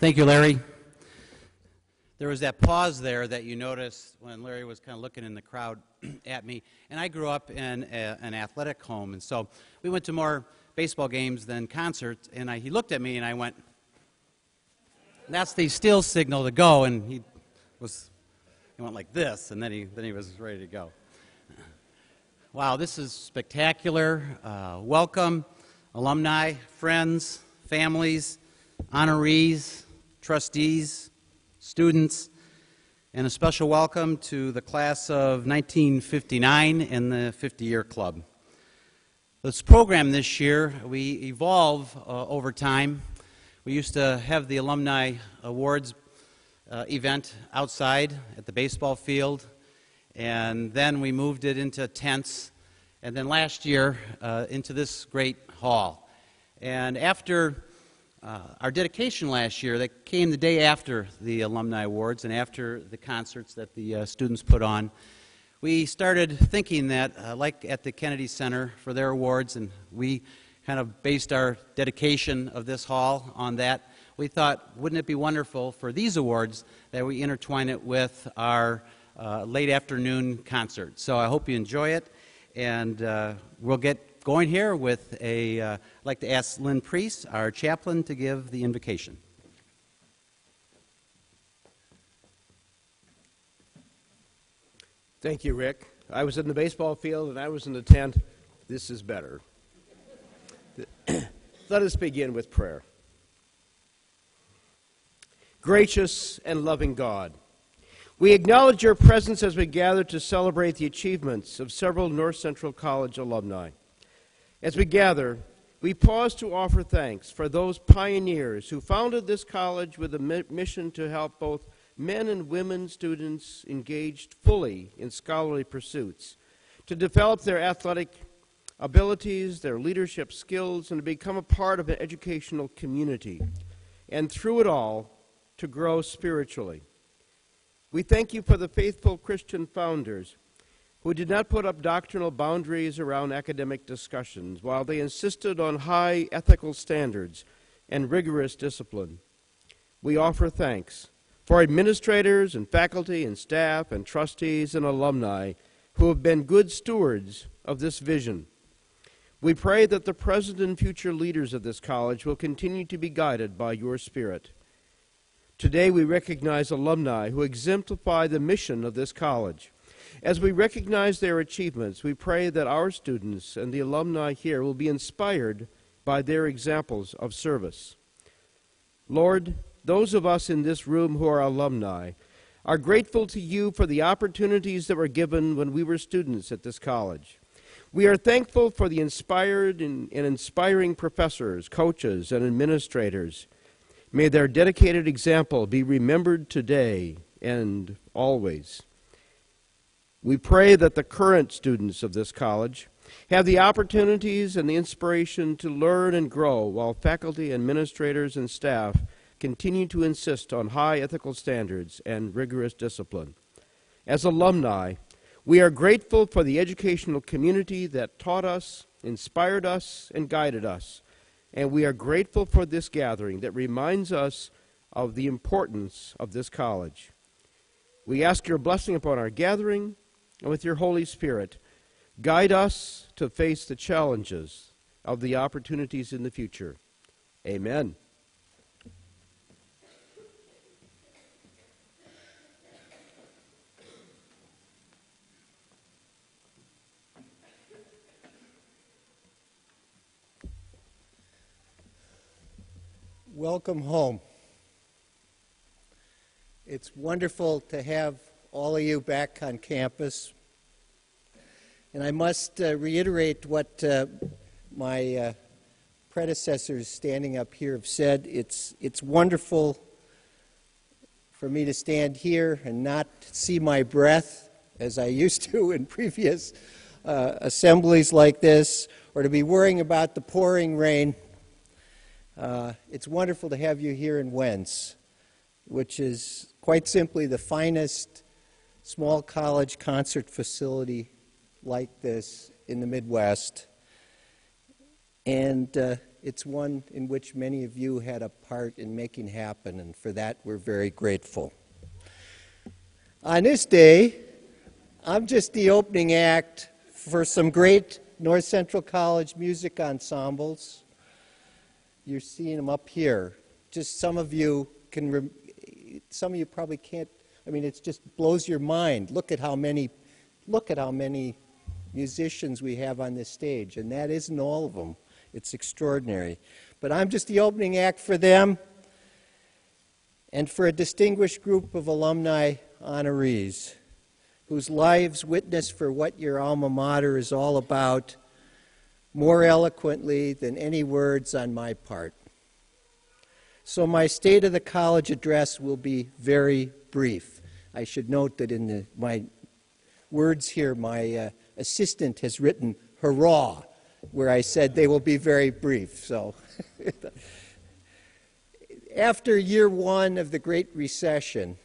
Thank you, Larry. There was that pause there that you noticed when Larry was kind of looking in the crowd at me. And I grew up in an athletic home, and so we went to more baseball games than concerts. And he looked at me, and I went, "That's the still signal to go." And he went like this, and then he was ready to go. Wow, this is spectacular. Welcome, alumni, friends, families, honorees, trustees, students, and a special welcome to the class of 1959 and the 50-year club. This program this year, we evolve over time. We used to have the Alumni Awards event outside at the baseball field, and then we moved it into tents, and then last year into this great hall. And after our dedication last year, that came the day after the Alumni Awards and after the concerts that the students put on, we started thinking that, like at the Kennedy Center for their awards, and we kind of based our dedication of this hall on that, we thought, wouldn't it be wonderful for these awards that we intertwine it with our late afternoon concert. So I hope you enjoy it, and we'll get going here with I'd like to ask Lynn Priest, our chaplain, to give the invocation. Thank you, Rick. I was in the baseball field and I was in the tent. This is better. Let us begin with prayer. Gracious and loving God, we acknowledge your presence as we gather to celebrate the achievements of several North Central College alumni. As we gather, we pause to offer thanks for those pioneers who founded this college with a mission to help both men and women students engaged fully in scholarly pursuits, to develop their athletic abilities, their leadership skills, and to become a part of an educational community, and through it all, to grow spiritually. We thank you for the faithful Christian founders who did not put up doctrinal boundaries around academic discussions while they insisted on high ethical standards and rigorous discipline. We offer thanks for administrators and faculty and staff and trustees and alumni who have been good stewards of this vision. We pray that the present and future leaders of this college will continue to be guided by your Spirit. Today we recognize alumni who exemplify the mission of this college. As we recognize their achievements, we pray that our students and the alumni here will be inspired by their examples of service. Lord, those of us in this room who are alumni are grateful to you for the opportunities that were given when we were students at this college. We are thankful for the inspired and inspiring professors, coaches, and administrators. May their dedicated example be remembered today and always. We pray that the current students of this college have the opportunities and the inspiration to learn and grow while faculty, administrators, and staff continue to insist on high ethical standards and rigorous discipline. As alumni, we are grateful for the educational community that taught us, inspired us, and guided us. And we are grateful for this gathering that reminds us of the importance of this college. We ask your blessing upon our gathering, and with your Holy Spirit, guide us to face the challenges of the opportunities in the future. Amen. Welcome home. It's wonderful to have all of you back on campus. And I must reiterate what my predecessors standing up here have said. It's wonderful for me to stand here and not see my breath as I used to in previous assemblies like this, or to be worrying about the pouring rain. It's wonderful to have you here in Wentz, which is quite simply the finest small college concert facility like this in the Midwest. And it's one in which many of you had a part in making happen, and for that we're very grateful. On this day, I'm just the opening act for some great North Central College music ensembles. You're seeing them up here. Just some of you probably can't, I mean, it just blows your mind. Look at how many musicians we have on this stage, and that isn't all of them. It's extraordinary. But I'm just the opening act for them and for a distinguished group of alumni honorees whose lives witness for what your alma mater is all about more eloquently than any words on my part. So my State of the College address will be very brief. I should note that in my words here, my assistant has written hurrah, where I said they will be very brief. So after year one of the Great Recession,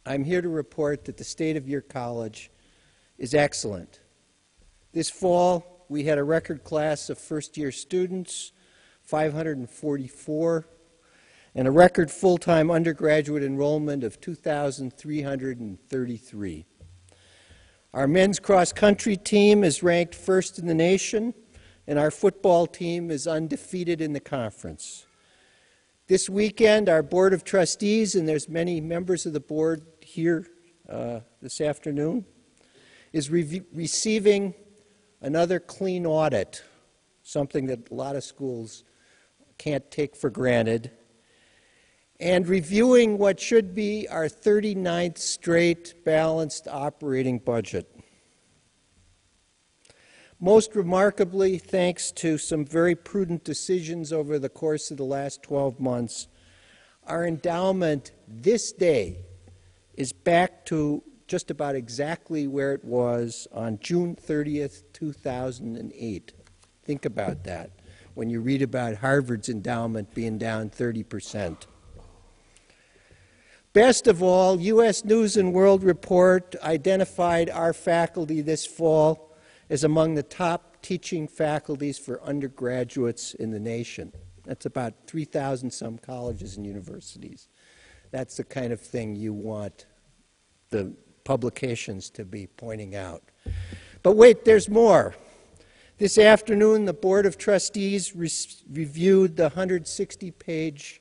I'm here to report that the state of your college is excellent. This fall, we had a record class of first-year students, 544, and a record full-time undergraduate enrollment of 2,333. Our men's cross-country team is ranked first in the nation, and our football team is undefeated in the conference. This weekend, our Board of Trustees, and there's many members of the board here this afternoon, is receiving another clean audit, something that a lot of schools can't take for granted, and reviewing what should be our 39th straight balanced operating budget. Most remarkably, thanks to some very prudent decisions over the course of the last 12 months, our endowment this day is back to just about exactly where it was on June 30th, 2008. Think about that when you read about Harvard's endowment being down 30%. Best of all, U.S. News & World Report identified our faculty this fall as among the top teaching faculties for undergraduates in the nation. That's about 3,000 some colleges and universities. That's the kind of thing you want the publications to be pointing out. But wait, there's more. This afternoon, the Board of Trustees reviewed the 160-page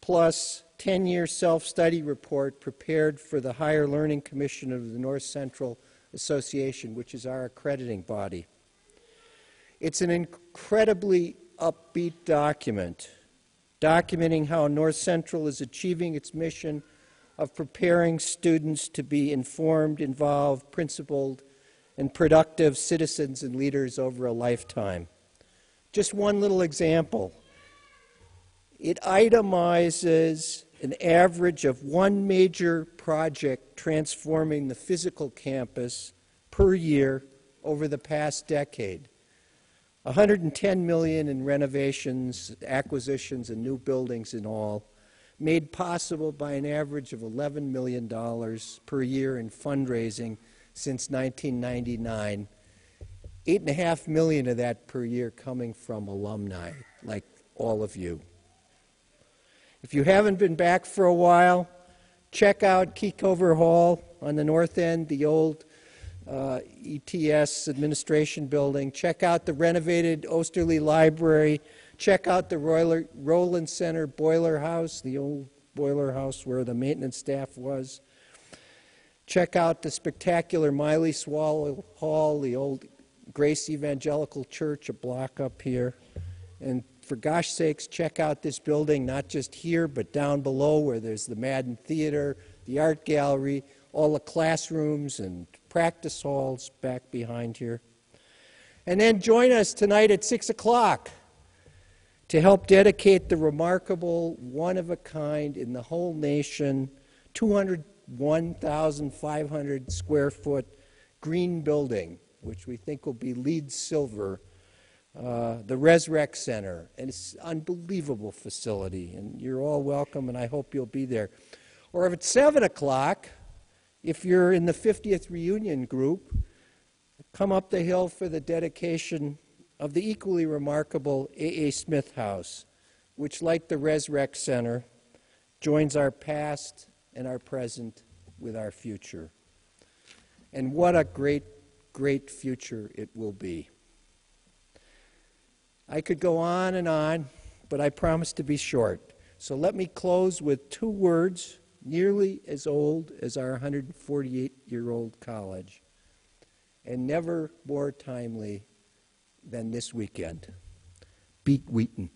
plus 10-year self-study report prepared for the Higher Learning Commission of the North Central Association, which is our accrediting body. It's an incredibly upbeat document, documenting how North Central is achieving its mission of preparing students to be informed, involved, principled, and productive citizens and leaders over a lifetime. Just one little example. It itemizes an average of one major project transforming the physical campus per year over the past decade. $110 million in renovations, acquisitions, and new buildings in all, made possible by an average of $11 million per year in fundraising since 1999. $8.5 million of that per year coming from alumni, like all of you. If you haven't been back for a while, check out Keycover Hall on the north end, the old ETS administration building. Check out the renovated Osterley Library. Check out the Roland Center Boiler House, the old boiler house where the maintenance staff was. Check out the spectacular Miley Swallow Hall, the old Grace Evangelical Church, a block up here. And for gosh sakes, check out this building, not just here, but down below where there's the Madden Theater, the art gallery, all the classrooms and practice halls back behind here. And then join us tonight at 6 o'clock to help dedicate the remarkable, one-of-a-kind in the whole nation, 201,500 square foot green building, which we think will be LEED silver, the Resurrect Center, and it's an unbelievable facility, and you're all welcome, and I hope you'll be there. Or if it's 7 o'clock, if you're in the 50th reunion group, come up the hill for the dedication of the equally remarkable A.A. Smith House, which, like the Res-Rec Center, joins our past and our present with our future. And what a great, great future it will be. I could go on, but I promise to be short. So let me close with two words nearly as old as our 148-year-old college, and never more timely than this weekend. Beat Wheaton.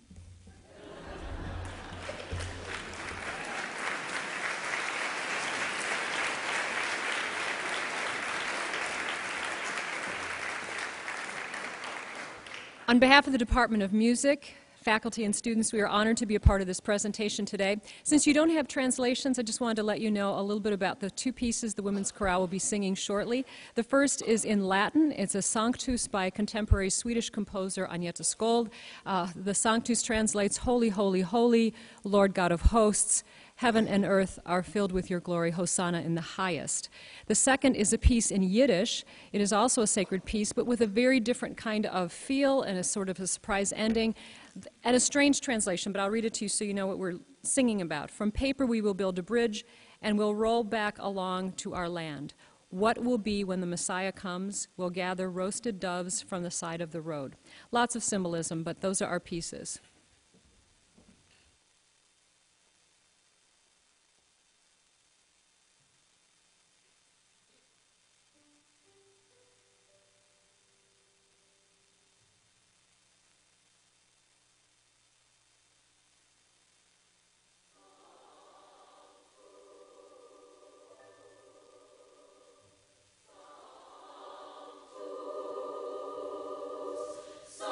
On behalf of the Department of Music, faculty and students, we are honored to be a part of this presentation today. Since you don't have translations, I just wanted to let you know a little bit about the two pieces the Women's Chorale will be singing shortly. The first is in Latin. It's a Sanctus by contemporary Swedish composer Agneta Sköld. The Sanctus translates, "Holy, holy, holy, Lord God of hosts. Heaven and earth are filled with your glory, Hosanna in the highest." The second is a piece in Yiddish. It is also a sacred piece, but with a very different kind of feel and a sort of a surprise ending, and a strange translation, but I'll read it to you so you know what we're singing about. "From paper we will build a bridge, and we'll roll back along to our land. What will be when the Messiah comes? We'll gather roasted doves from the side of the road." Lots of symbolism, but those are our pieces. Sanctus,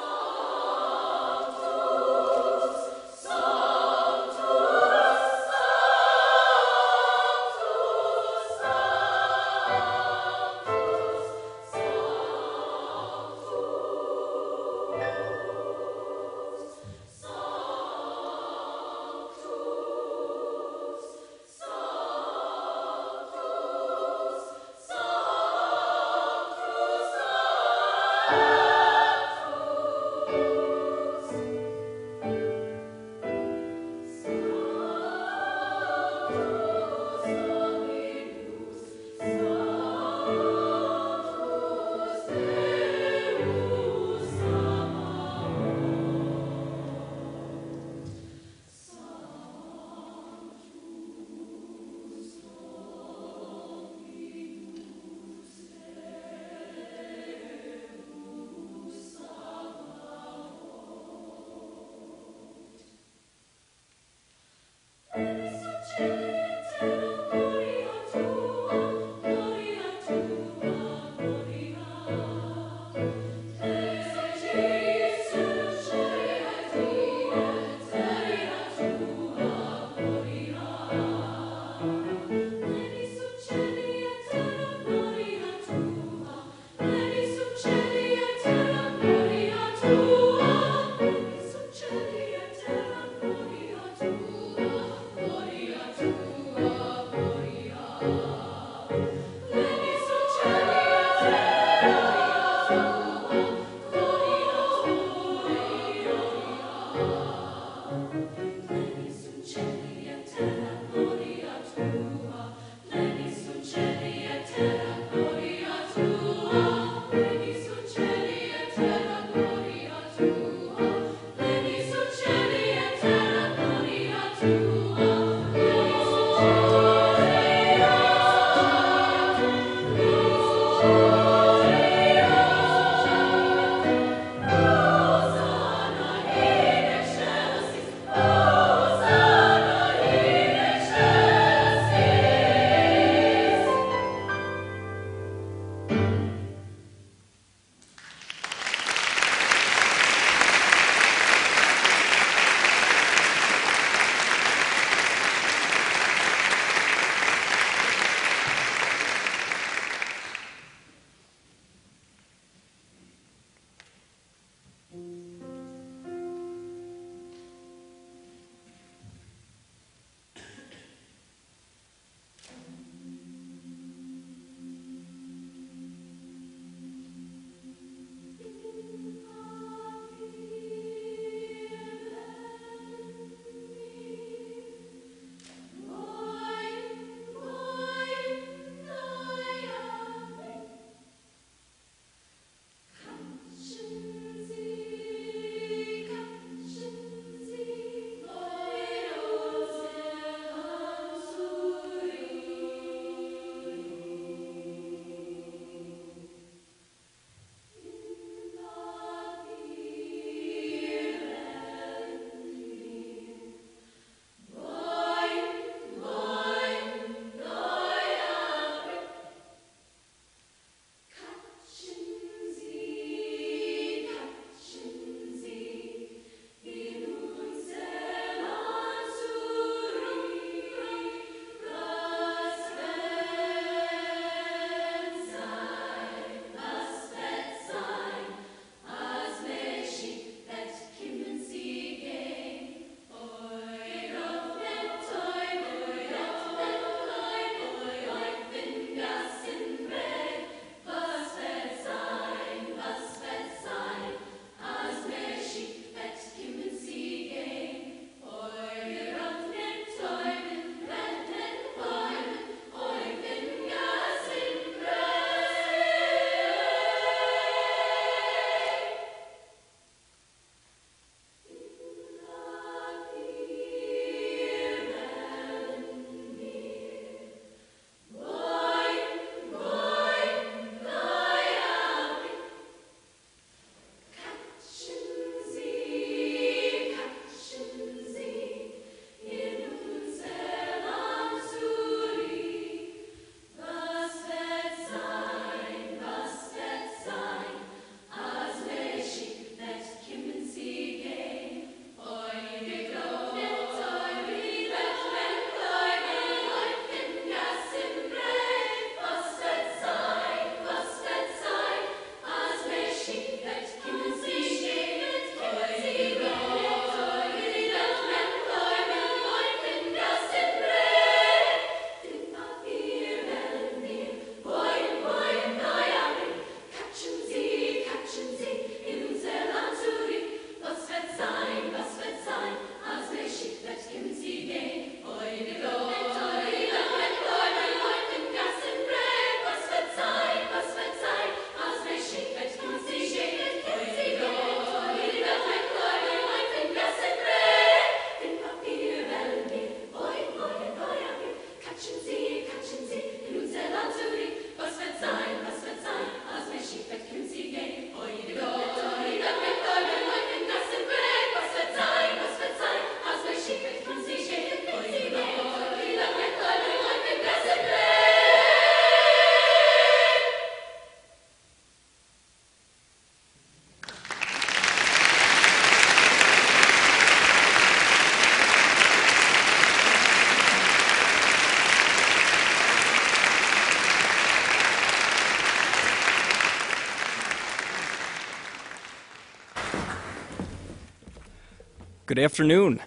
Good afternoon.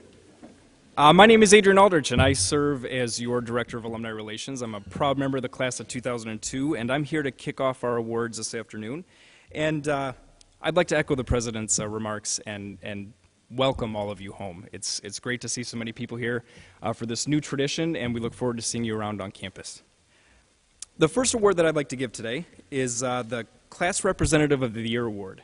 My name is Adrian Aldrich, and I serve as your Director of Alumni Relations. I'm a proud member of the class of 2002, and I'm here to kick off our awards this afternoon. And I'd like to echo the President's remarks and welcome all of you home. It's great to see so many people here for this new tradition, and we look forward to seeing you around on campus. The first award that I'd like to give today is the Class Representative of the Year Award,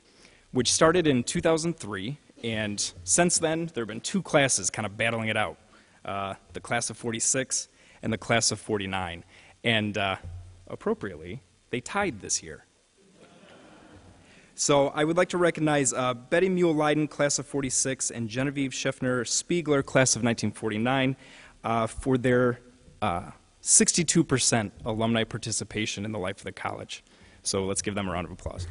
which started in 2003, and since then there have been two classes kind of battling it out, the Class of 46 and the Class of 49, and appropriately, they tied this year. So I would like to recognize Betty Mule-Leiden, Class of 46, and Genevieve Schiffner-Spiegler, Class of 1949, for their 62% alumni participation in the life of the college. So let's give them a round of applause.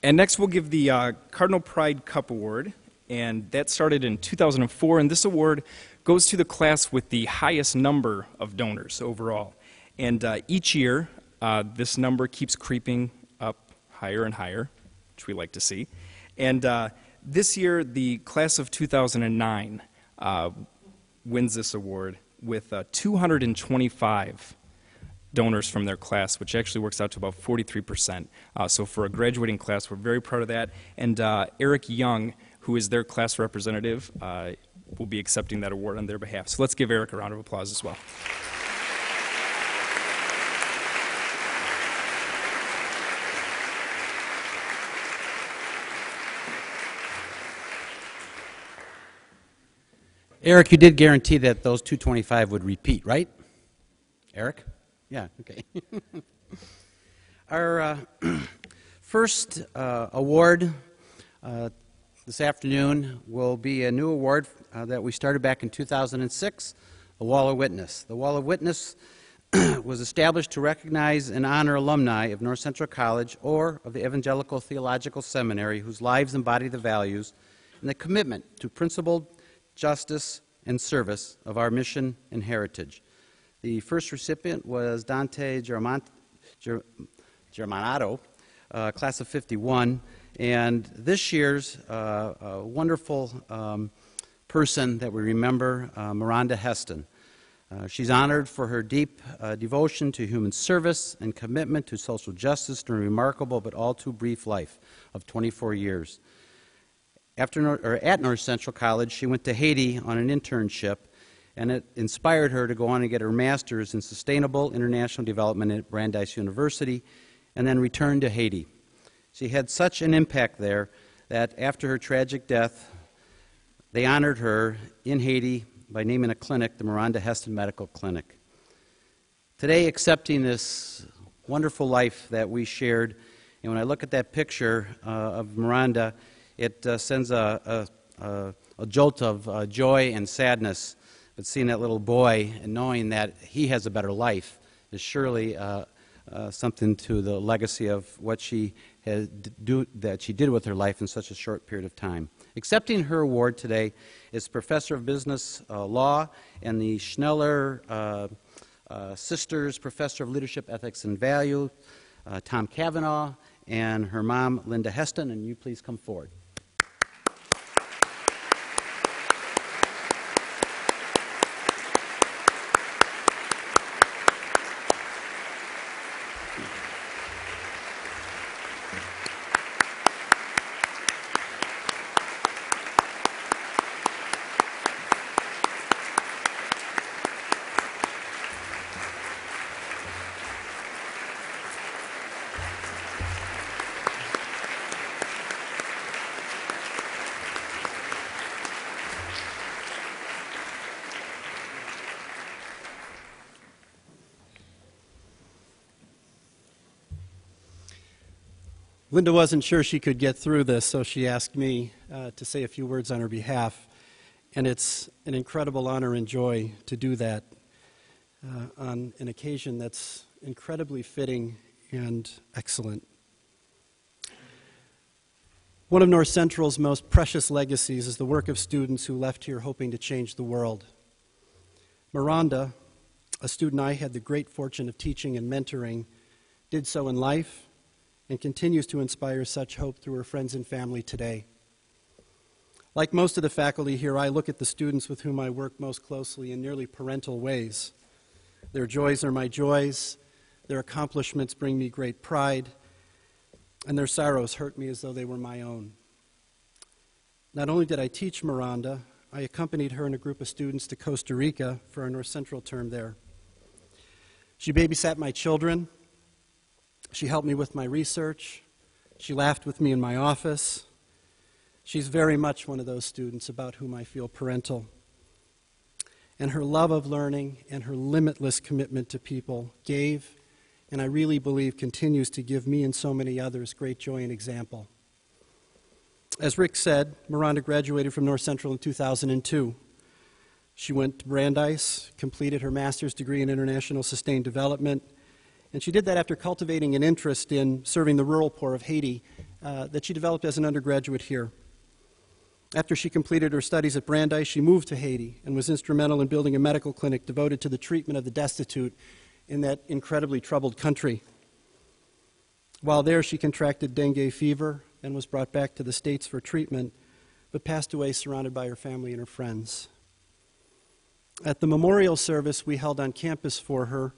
And next we'll give the Cardinal Pride Cup Award, and that started in 2004, and this award goes to the class with the highest number of donors overall. And each year, this number keeps creeping up higher and higher, which we like to see. And this year, the class of 2009 wins this award with 225 donors from their class, which actually works out to about 43%. So for a graduating class, we're very proud of that. And Eric Young, who is their class representative, will be accepting that award on their behalf. So let's give Eric a round of applause as well. Eric, you did guarantee that those 225 would repeat, right? Eric? Yeah, okay. Our first award this afternoon will be a new award that we started back in 2006, the Wall of Witness. The Wall of Witness was established to recognize and honor alumni of North Central College or of the Evangelical Theological Seminary whose lives embody the values and the commitment to principled justice and service of our mission and heritage. The first recipient was Dante Germanato, class of 51, and this year's wonderful person that we remember, Miranda Heston. She's honored for her deep devotion to human service and commitment to social justice during a remarkable but all too brief life of 24 years. At North Central College, she went to Haiti on an internship, and it inspired her to go on and get her master's in Sustainable International Development at Brandeis University, and then return to Haiti. She had such an impact there that after her tragic death, they honored her in Haiti by naming a clinic the Miranda Heston Medical Clinic. Today, accepting this wonderful life that we shared, and when I look at that picture of Miranda, it sends a jolt of joy and sadness. But seeing that little boy and knowing that he has a better life is surely something to the legacy of what she that she did with her life in such a short period of time. Accepting her award today is Professor of Business Law and the Schneller Sisters Professor of Leadership, Ethics, and Value, Tom Cavanaugh, and her mom, Linda Heston, and you please come forward. Linda wasn't sure she could get through this, so she asked me to say a few words on her behalf. And it's an incredible honor and joy to do that on an occasion that's incredibly fitting and excellent. One of North Central's most precious legacies is the work of students who left here hoping to change the world. Miranda, a student I had the great fortune of teaching and mentoring, did so in life and continues to inspire such hope through her friends and family today. Like most of the faculty here, I look at the students with whom I work most closely in nearly parental ways. Their joys are my joys, their accomplishments bring me great pride, and their sorrows hurt me as though they were my own. Not only did I teach Miranda, I accompanied her and a group of students to Costa Rica for our North Central term there. She babysat my children. She helped me with my research. She laughed with me in my office. She's very much one of those students about whom I feel parental. And her love of learning and her limitless commitment to people gave, and I really believe continues to give me and so many others great joy and example. As Rick said, Miranda graduated from North Central in 2002. She went to Brandeis, completed her master's degree in international sustained development, and she did that after cultivating an interest in serving the rural poor of Haiti that she developed as an undergraduate here. After she completed her studies at Brandeis, she moved to Haiti and was instrumental in building a medical clinic devoted to the treatment of the destitute in that incredibly troubled country. While there, she contracted dengue fever and was brought back to the States for treatment, but passed away surrounded by her family and her friends. At the memorial service we held on campus for her,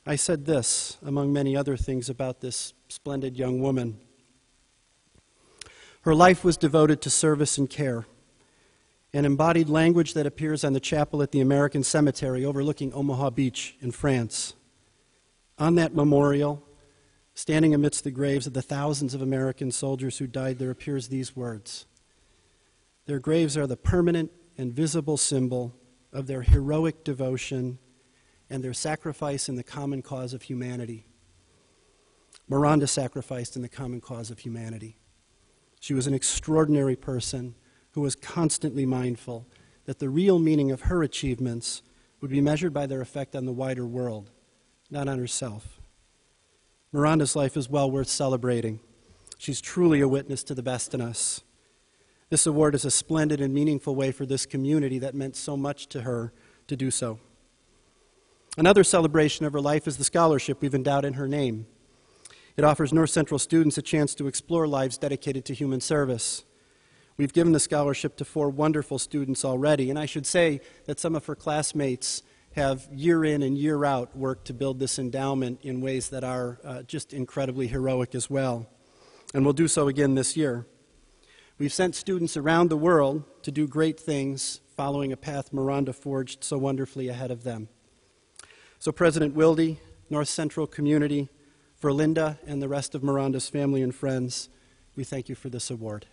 I said this, among many other things, about this splendid young woman. Her life was devoted to service and care, an embodied language that appears on the chapel at the American Cemetery overlooking Omaha Beach in France. On that memorial, standing amidst the graves of the thousands of American soldiers who died, there appears these words. Their graves are the permanent and visible symbol of their heroic devotion and their sacrifice in the common cause of humanity. Miranda sacrificed in the common cause of humanity. She was an extraordinary person who was constantly mindful that the real meaning of her achievements would be measured by their effect on the wider world, not on herself. Miranda's life is well worth celebrating. She's truly a witness to the best in us. This award is a splendid and meaningful way for this community that meant so much to her to do so. Another celebration of her life is the scholarship we've endowed in her name. It offers North Central students a chance to explore lives dedicated to human service. We've given the scholarship to 4 wonderful students already, and I should say that some of her classmates have year in and year out worked to build this endowment in ways that are just incredibly heroic as well, and will do so again this year. We've sent students around the world to do great things, following a path Miranda forged so wonderfully ahead of them. So President Wilde, North Central community, for Linda and the rest of Miranda's family and friends, we thank you for this award.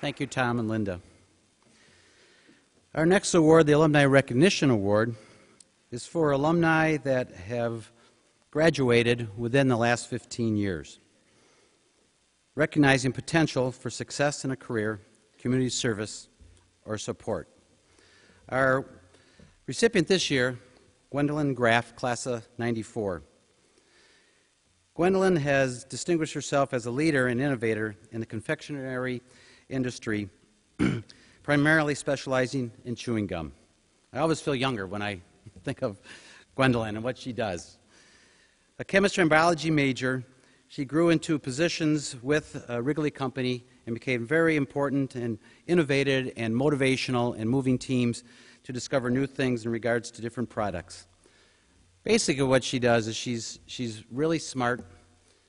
Thank you, Tom and Linda. Our next award, the Alumni Recognition Award, is for alumni that have graduated within the last 15 years, recognizing potential for success in a career, community service, or support. Our recipient this year, Gwendolyn Graf, class of '94. Gwendolyn has distinguished herself as a leader and innovator in the confectionery industry, primarily specializing in chewing gum. I always feel younger when I think of Gwendolyn and what she does. A chemistry and biology major, she grew into positions with Wrigley Company and became very important and innovative and motivational in moving teams to discover new things in regards to different products. Basically what she does is she's really smart.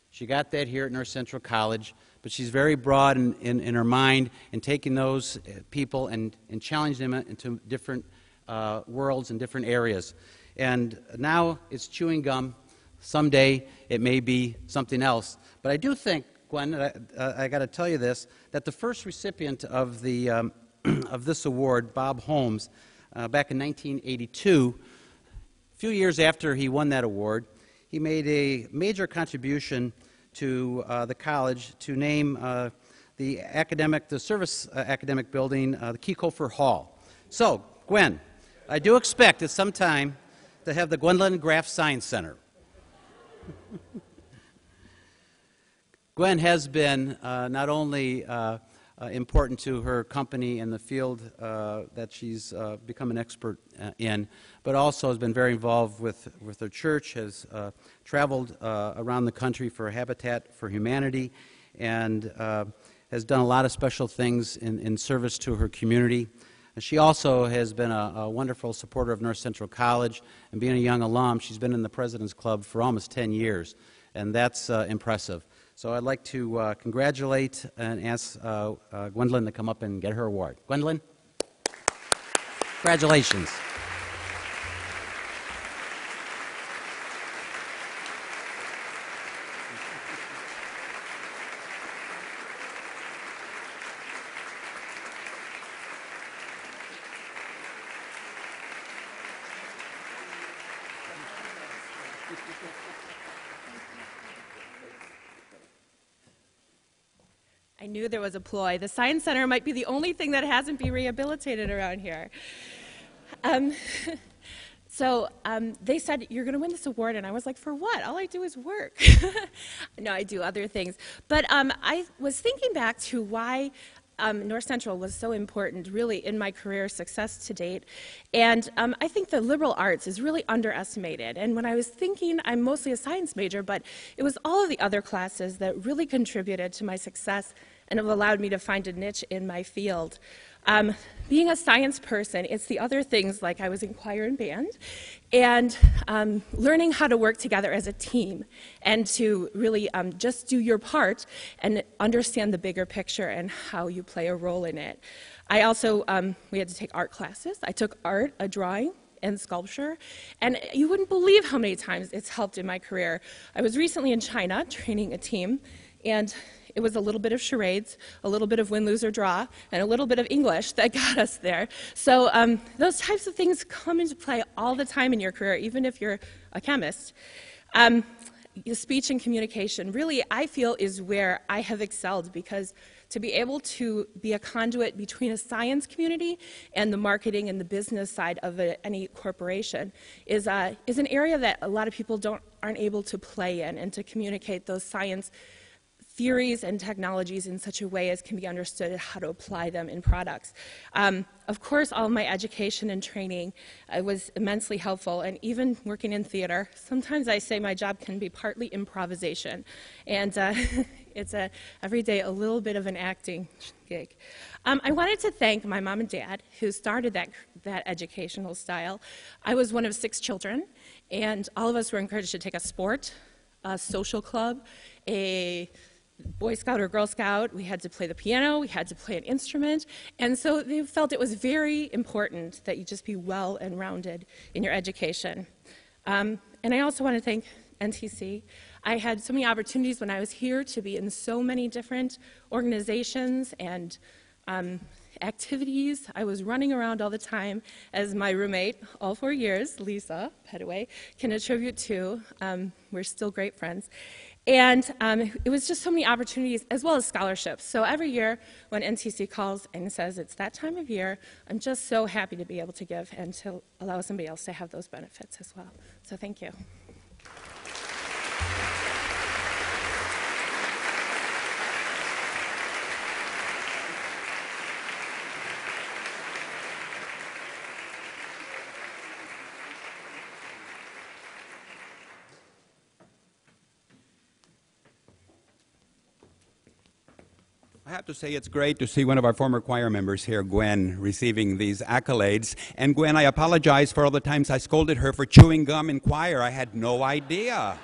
She got that here at North Central College, but she's very broad in her mind and taking those people and challenging them into different worlds and different areas. And now it's chewing gum. Someday it may be something else. But I do think, Gwen, I got to tell you this, that the first recipient of the of this award, Bob Holmes, back in 1982, a few years after he won that award, he made a major contribution to the college to name the service academic building the Kiekofer Hall, So, Gwen, I do expect at some time to have the Gwendolyn Graf Science Center. Gwen has been not only important to her company in the field that she's become an expert in, but also has been very involved with her church, has traveled around the country for Habitat for Humanity, and has done a lot of special things in service to her community. She also has been a wonderful supporter of North Central College, and being a young alum, she's been in the President's Club for almost 10 years, and that's impressive. So I'd like to congratulate and ask Gwendolyn to come up and get her award. Gwendolyn? Congratulations. I knew there was a ploy. The Science Center might be the only thing that hasn't been rehabilitated around here. So they said, you're going to win this award, and I was like, for what? All I do is work. No, I do other things. But I was thinking back to why North Central was so important, really, in my career success to date. And I think the liberal arts is really underestimated. And when I was thinking, I'm mostly a science major, but it was all of the other classes that really contributed to my success and have allowed me to find a niche in my field. Being a science person, it's the other things, like I was in choir and band, and learning how to work together as a team and to really just do your part and understand the bigger picture and how you play a role in it. I also, we had to take art classes. I took art, drawing, and sculpture, and you wouldn't believe how many times it's helped in my career. I was recently in China training a team, and it was a little bit of charades, a little bit of win, lose, or draw, and a little bit of English that got us there. So those types of things come into play all the time in your career, even if you're a chemist. Speech and communication, really, I feel, is where I have excelled, because to be able to be a conduit between a science community and the marketing and the business side of any corporation is an area that a lot of people aren't able to play in, and to communicate those science theories and technologies in such a way as can be understood and how to apply them in products. Of course, all of my education and training was immensely helpful, and even working in theater, sometimes I say my job can be partly improvisation, and it's every day a little bit of an acting gig. I wanted to thank my mom and dad who started that educational style. I was one of 6 children, and all of us were encouraged to take a sport, a social club, a Boy Scout or Girl Scout. We had to play the piano, we had to play an instrument, and so they felt it was very important that you just be well and rounded in your education. And I also want to thank NTC. I had so many opportunities when I was here to be in so many different organizations and activities. I was running around all the time, as my roommate, all 4 years, Lisa Petaway, can attribute to. We're still great friends. And it was just so many opportunities, as well as scholarships. So every year when NTC calls and says it's that time of year, I'm just so happy to be able to give and to allow somebody else to have those benefits as well. So thank you. I have to say it's great to see one of our former choir members here, Gwen, receiving these accolades. And Gwen, I apologize for all the times I scolded her for chewing gum in choir. I had no idea.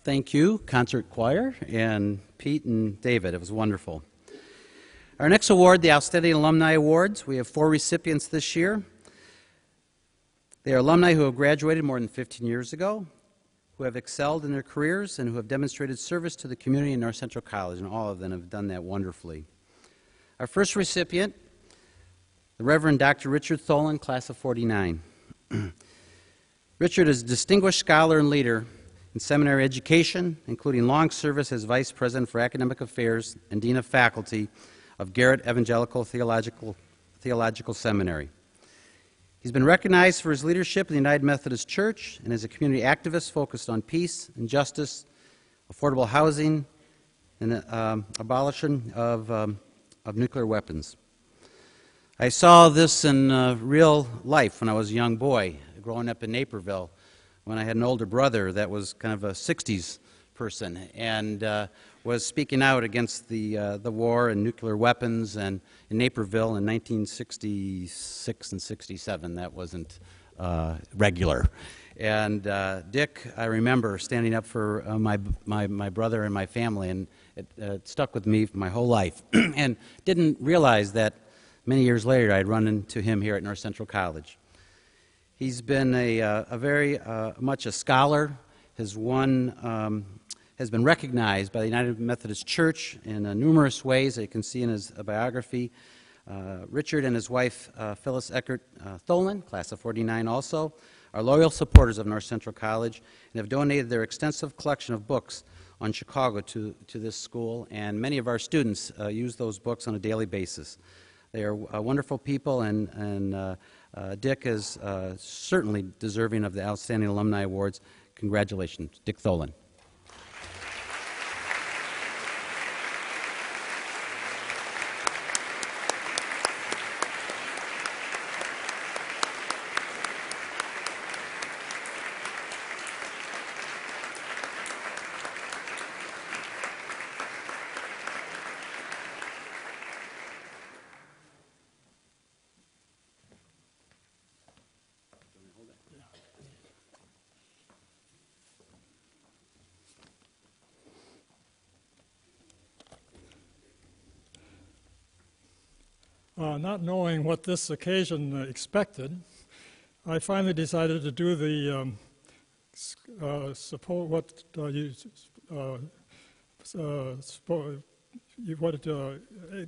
Thank you, Concert Choir, and Pete and David. It was wonderful. Our next award, the Outstanding Alumni Awards. We have 4 recipients this year. They are alumni who have graduated more than 15 years ago, who have excelled in their careers, and who have demonstrated service to the community in North Central College, and all of them have done that wonderfully. Our first recipient, the Reverend Dr. Richard Tholen, class of 49. Richard is a distinguished scholar and leader in seminary education, including long service as Vice President for Academic Affairs and Dean of Faculty of Garrett Evangelical Theological Seminary. He's been recognized for his leadership in the United Methodist Church and as a community activist focused on peace and justice, affordable housing, and abolition of nuclear weapons. I saw this in real life when I was a young boy, growing up in Naperville, when I had an older brother that was kind of a 60s person and was speaking out against the war and nuclear weapons, and in Naperville in 1966 and 67 that wasn't regular. And Dick, I remember standing up for my brother and my family, and it stuck with me my whole life and didn't realize that many years later I'd run into him here at North Central College. He's been a very much a scholar, has been recognized by the United Methodist Church in numerous ways that you can see in his biography. Richard and his wife, Phyllis Eckert Tholen, class of 49 also, are loyal supporters of North Central College and have donated their extensive collection of books on Chicago to this school, and many of our students use those books on a daily basis. They are wonderful people, and Dick is certainly deserving of the Outstanding Alumni Awards. Congratulations, Dick Tholen. Not knowing what this occasion expected, I finally decided to do the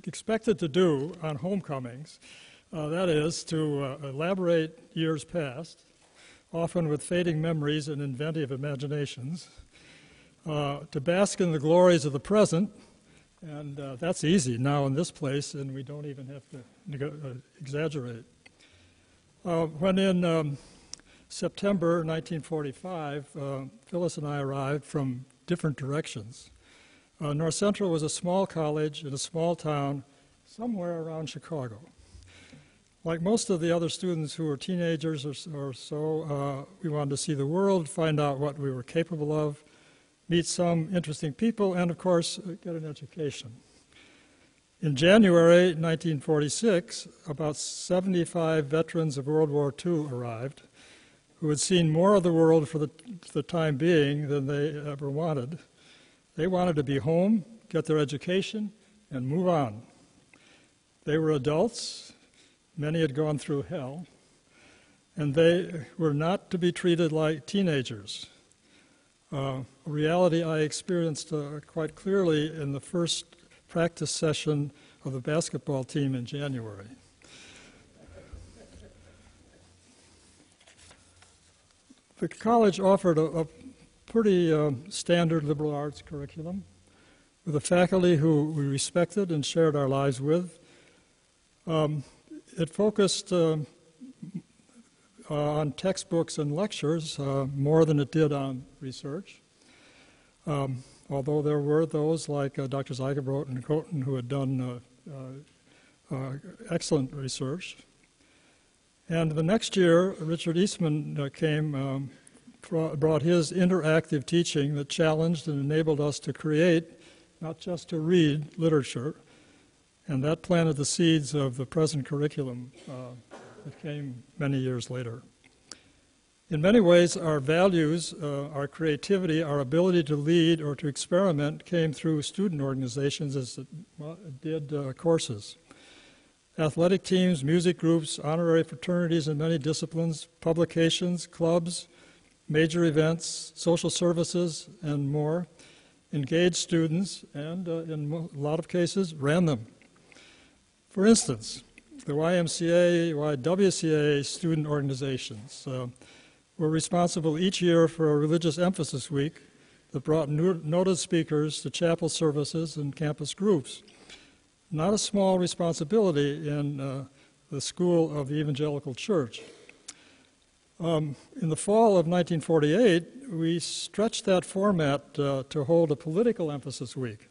expected to do on homecomings. That is, to elaborate years past, often with fading memories and inventive imaginations, to bask in the glories of the present. And that's easy now in this place, and we don't even have to exaggerate. When in September 1945, Phyllis and I arrived from different directions. North Central was a small college in a small town somewhere around Chicago. Like most of the other students who were teenagers or so, we wanted to see the world, find out what we were capable of, meet some interesting people, and of course, get an education. In January 1946, about 75 veterans of World War II arrived, who had seen more of the world for the time being than they ever wanted. They wanted to be home, get their education, and move on. They were adults, many had gone through hell, and they were not to be treated like teenagers. A reality I experienced quite clearly in the first practice session of the basketball team in January. The college offered a pretty standard liberal arts curriculum with a faculty who we respected and shared our lives with. It focused on textbooks and lectures more than it did on research, although there were those like Dr. Zeigerbrot and Coton who had done excellent research. And the next year, Richard Eastman came, brought his interactive teaching that challenged and enabled us to create, not just to read, literature, and that planted the seeds of the present curriculum that came many years later. In many ways, our values, our creativity, our ability to lead or to experiment came through student organizations as it did courses. Athletic teams, music groups, honorary fraternities in many disciplines, publications, clubs, major events, social services, and more engaged students and, in a lot of cases, ran them. For instance, the YMCA, YWCA student organizations were responsible each year for a religious emphasis week that brought noted speakers to chapel services and campus groups. Not a small responsibility in the school of the Evangelical Church. In the fall of 1948, we stretched that format to hold a political emphasis week,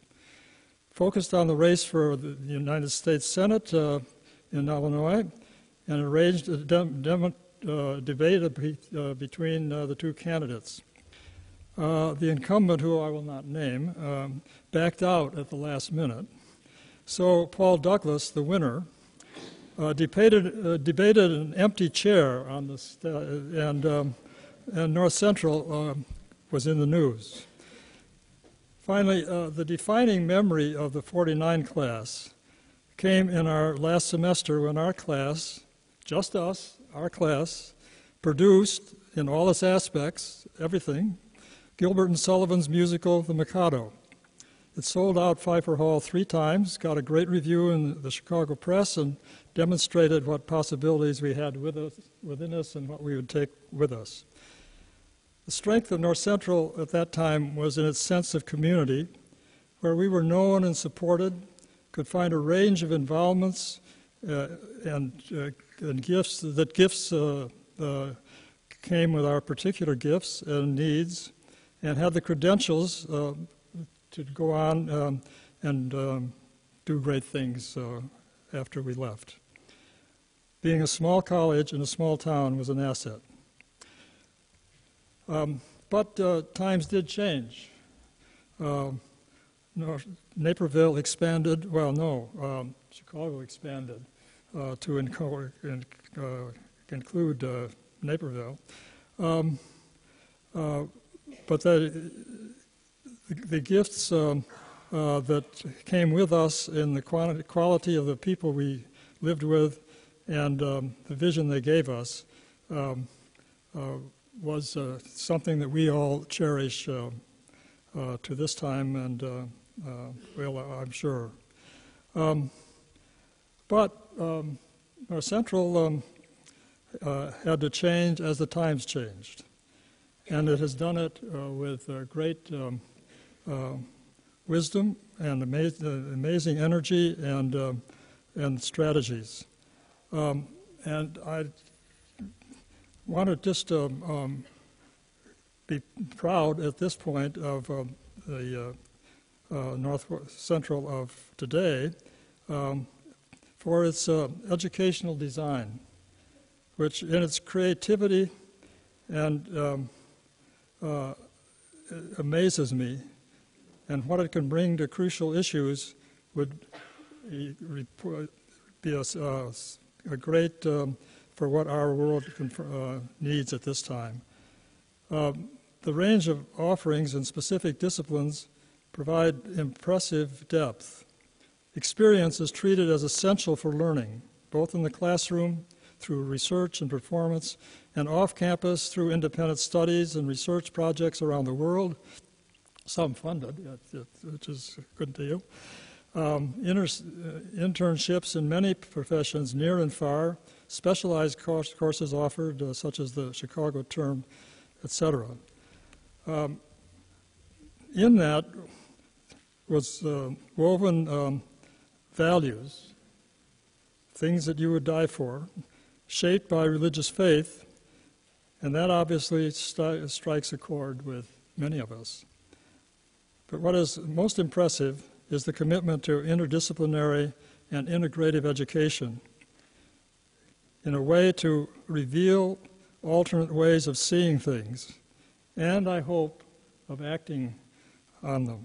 focused on the race for the United States Senate in Illinois, and arranged a debate between the two candidates. The incumbent, who I will not name, backed out at the last minute. So Paul Douglas, the winner, debated an empty chair on the and North Central was in the news. Finally, the defining memory of the 49 class came in our last semester when our class, just us, our class, produced in all its aspects, everything, Gilbert and Sullivan's musical, The Mikado. It sold out Pfeiffer Hall 3 times, got a great review in the Chicago Press, and demonstrated what possibilities we had within us and what we would take with us. The strength of North Central at that time was in its sense of community, where we were known and supported, could find a range of involvements and gifts, came with our particular gifts and needs, and had the credentials to go on and do great things after we left. Being a small college in a small town was an asset. But times did change. Naperville expanded, Chicago expanded to include Naperville. But the gifts that came with us in the quality of the people we lived with and the vision they gave us was something that we all cherish to this time, and I'm sure. But our Central had to change as the times changed, and it has done it with great wisdom and amazing energy and strategies. And I want to just be proud at this point of the North Central of today for its educational design, which in its creativity and amazes me, and what it can bring to crucial issues would be a great for what our world needs at this time. The range of offerings in specific disciplines provide impressive depth. Experience is treated as essential for learning, both in the classroom through research and performance, and off-campus through independent studies and research projects around the world, some funded, which is good to you. Internships in many professions near and far, specialized courses offered, such as the Chicago term, etc. In that was woven values, things that you would die for, shaped by religious faith, and that obviously strikes a chord with many of us. But what is most impressive is the commitment to interdisciplinary and integrative education in a way to reveal alternate ways of seeing things, and I hope of acting on them.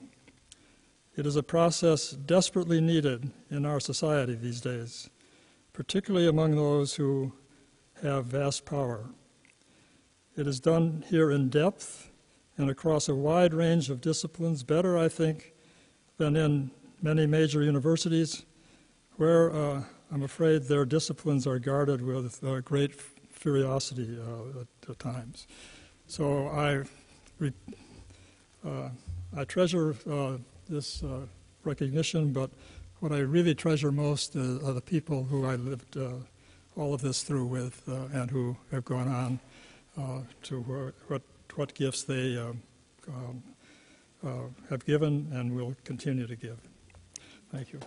It is a process desperately needed in our society these days, particularly among those who have vast power. It is done here in depth and across a wide range of disciplines, better, I think, than in many major universities, where I'm afraid their disciplines are guarded with great curiosity at times. So I treasure this recognition, but what I really treasure most are the people who I lived all of this through with and who have gone on to what gifts they have given and will continue to give. Thank you.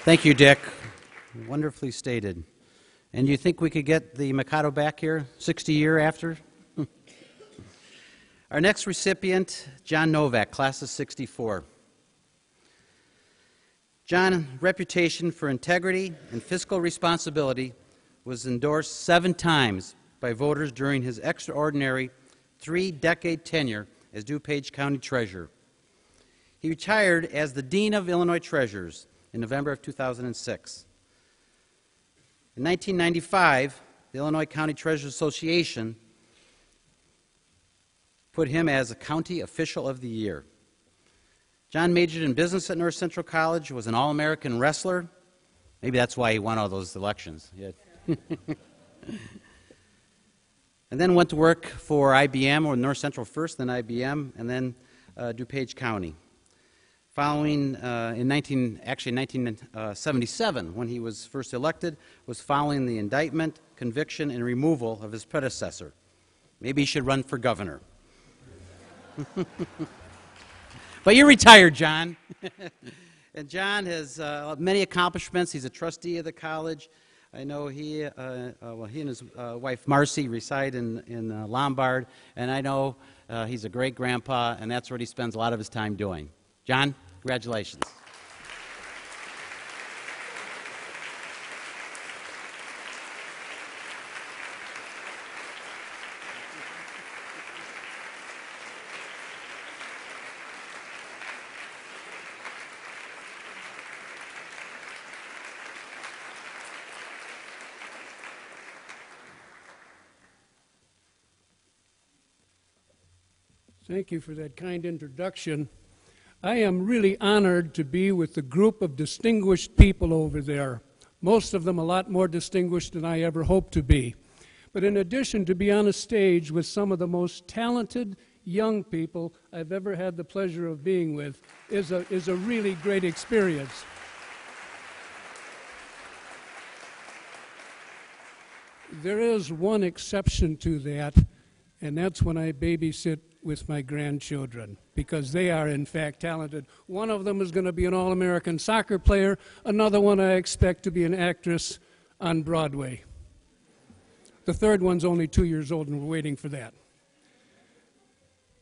Thank you, Dick. Wonderfully stated. And you think we could get the Mikado back here 60 years after? Our next recipient, John Novak, class of 64. John's reputation for integrity and fiscal responsibility was endorsed 7 times by voters during his extraordinary 3-decade tenure as DuPage County Treasurer. He retired as the Dean of Illinois Treasurers in November of 2006. In 1995, the Illinois County Treasurers Association put him as a County Official of the Year. John majored in business at North Central College, was an All-American wrestler. Maybe that's why he won all those elections. Yeah. And then went to work for IBM, or North Central first, then IBM, and then DuPage County. Following, in 1977, when he was first elected, was following the indictment, conviction, and removal of his predecessor. Maybe he should run for governor. But you're retired, John. And John has many accomplishments. He's a trustee of the college. I know he and his wife Marcy reside in Lombard, and I know he's a great grandpa, and that's what he spends a lot of his time doing. John, congratulations. Thank you for that kind introduction. I am really honored to be with the group of distinguished people over there, most of them a lot more distinguished than I ever hoped to be. But in addition, to be on a stage with some of the most talented young people I've ever had the pleasure of being with is a really great experience. There is one exception to that, and that's when I babysit with my grandchildren, because they are in fact talented. One of them is going to be an All-American soccer player. Another one I expect to be an actress on Broadway. The third one's only 2 years old, and we're waiting for that.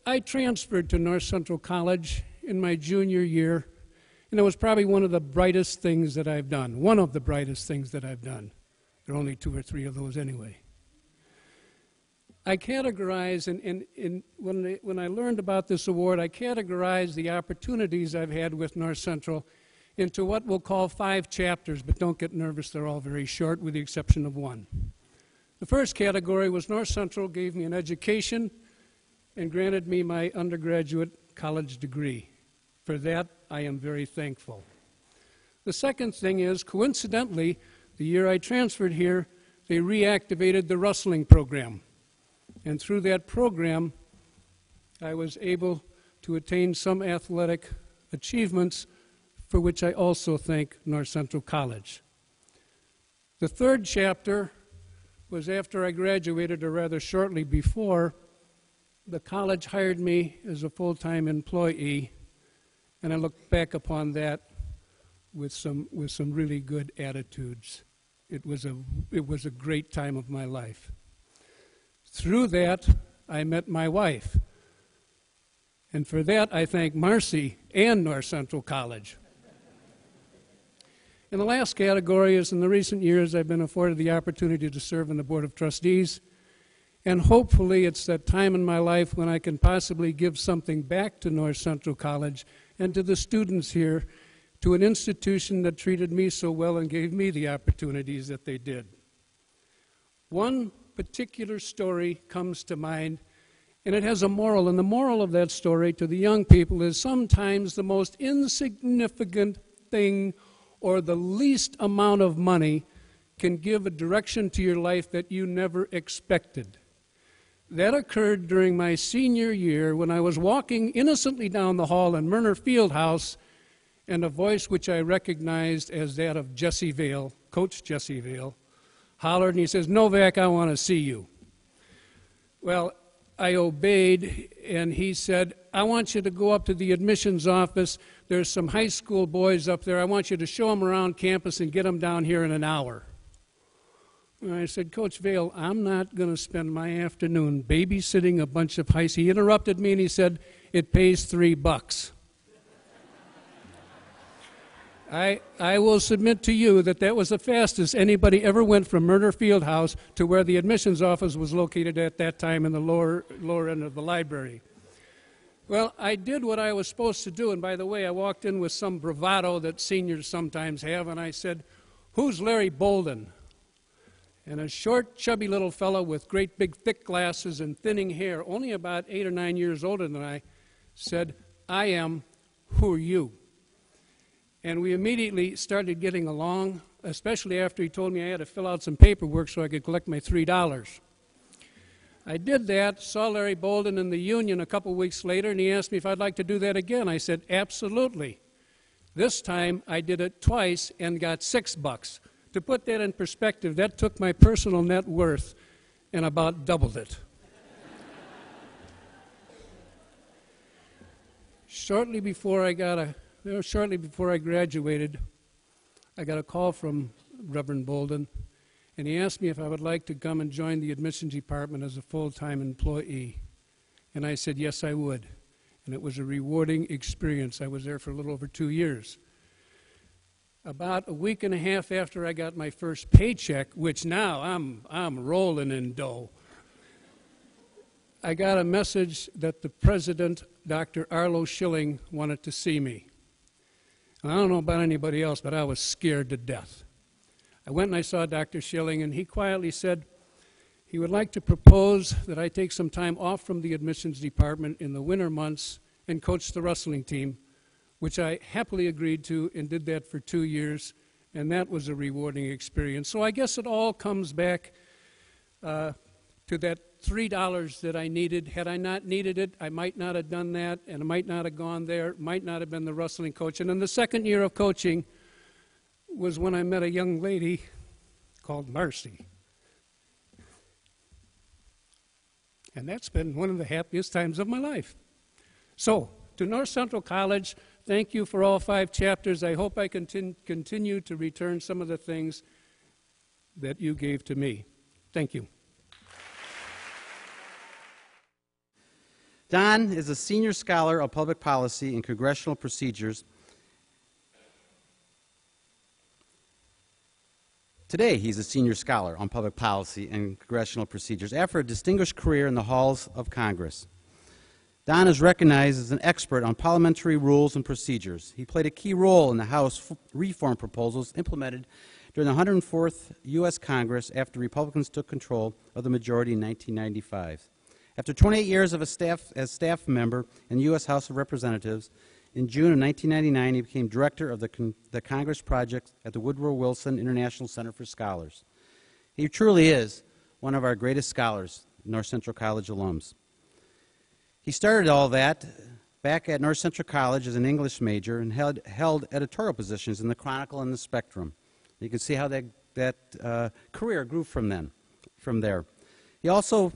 I transferred to North Central College in my junior year, and it was probably one of the brightest things that I've done. One of the brightest things that I've done. There are only 2 or 3 of those anyway. I categorize, when I learned about this award, I categorized the opportunities I've had with North Central into what we'll call 5 chapters, but don't get nervous, they're all very short with the exception of one. The first category was North Central gave me an education and granted me my undergraduate college degree. For that, I am very thankful. The second thing is, coincidentally, the year I transferred here, they reactivated the wrestling program. And through that program, I was able to attain some athletic achievements for which I also thank North Central College. The third chapter was after I graduated, or rather shortly before. The college hired me as a full-time employee, and I look back upon that with some really good attitudes. It was a great time of my life. Through that, I met my wife. And for that, I thank Marcy and North Central College. And the last category is, in the recent years, I've been afforded the opportunity to serve on the Board of Trustees. And hopefully it's that time in my life when I can possibly give something back to North Central College and to the students here, to an institution that treated me so well and gave me the opportunities that they did. One particular story comes to mind, and it has a moral, and the moral of that story to the young people is sometimes the most insignificant thing or the least amount of money can give a direction to your life that you never expected. That occurred during my senior year when I was walking innocently down the hall in Murner Fieldhouse, and a voice which I recognized as that of Jesse Vail, Coach Jesse Vail, hollered and he says, "Novak, I want to see you." Well, I obeyed, and he said, "I want you to go up to the admissions office. There's some high school boys up there. I want you to show them around campus and get them down here in an hour." And I said, "Coach Vail, I'm not going to spend my afternoon babysitting a bunch of high school." He interrupted me and he said, "It pays $3. I will submit to you that that was the fastest anybody ever went from Murner Fieldhouse to where the admissions office was located at that time in the lower end of the library. Well, I did what I was supposed to do, and by the way, I walked in with some bravado that seniors sometimes have, and I said, "Who's Larry Bolden?" And a short, chubby little fellow with great big thick glasses and thinning hair, only about 8 or 9 years older than I, said, "I am. Who are you?" And we immediately started getting along, especially after he told me I had to fill out some paperwork so I could collect my $3. I did that, saw Larry Bolden in the Union a couple weeks later, and he asked me if I'd like to do that again. I said, "Absolutely." This time I did it twice and got $6. To put that in perspective, that took my personal net worth and about doubled it. Shortly before I graduated, I got a call from Reverend Bolden, and he asked me if I would like to come and join the admissions department as a full-time employee. And I said, yes, I would. And it was a rewarding experience. I was there for a little over 2 years. About a week and a half after I got my first paycheck, which now I'm rolling in dough, I got a message that the president, Dr. Arlo Schilling, wanted to see me. And I don't know about anybody else, but I was scared to death. I went and I saw Dr. Schilling, and he quietly said he would like to propose that I take some time off from the admissions department in the winter months and coach the wrestling team, which I happily agreed to and did that for 2 years, and that was a rewarding experience. So I guess it all comes back to that $3 that I needed. Had I not needed it, I might not have done that, and I might not have gone there, might not have been the wrestling coach. And in the second year of coaching was when I met a young lady called Marcy. And that's been one of the happiest times of my life. So, to North Central College, thank you for all 5 chapters. I hope I continue to return some of the things that you gave to me. Thank you. Don is a senior scholar of public policy and congressional procedures. Today, he's a senior scholar on public policy and congressional procedures after a distinguished career in the halls of Congress. Don is recognized as an expert on parliamentary rules and procedures. He played a key role in the House reform proposals implemented during the 104th U.S. Congress after Republicans took control of the majority in 1995. After 28 years as staff member in the U.S. House of Representatives, in June of 1999, he became director of the Congress Project at the Woodrow Wilson International Center for Scholars. He truly is one of our greatest scholars, North Central College alums. He started all that back at North Central College as an English major and held editorial positions in the Chronicle and the Spectrum. You can see how that career grew from there. He also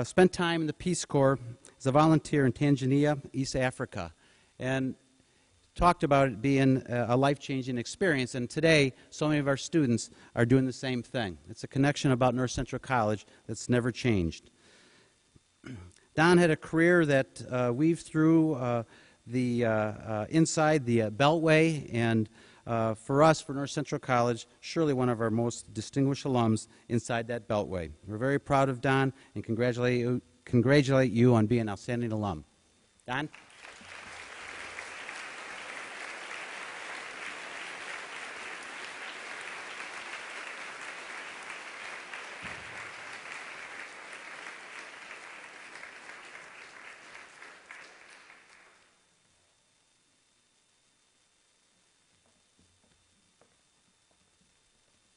spent time in the Peace Corps as a volunteer in Tanzania, East Africa, and talked about it being a life-changing experience. And today, so many of our students are doing the same thing. It's a connection about North Central College that's never changed. Don had a career that weaved through inside the Beltway and for us, for North Central College, surely one of our most distinguished alums inside that beltway. We're very proud of Don and congratulate you on being an outstanding alum. Don?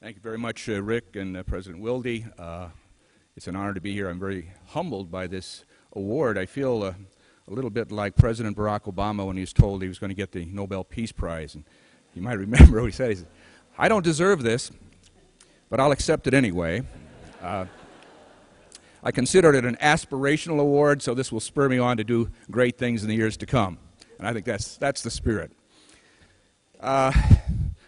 Thank you very much, Rick and President Wilde. It's an honor to be here. I'm very humbled by this award. I feel a little bit like President Barack Obama when he was told he was going to get the Nobel Peace Prize. And you might remember what he said. He said, "I don't deserve this, but I'll accept it anyway." I considered it an aspirational award, so this will spur me on to do great things in the years to come. And I think that's the spirit.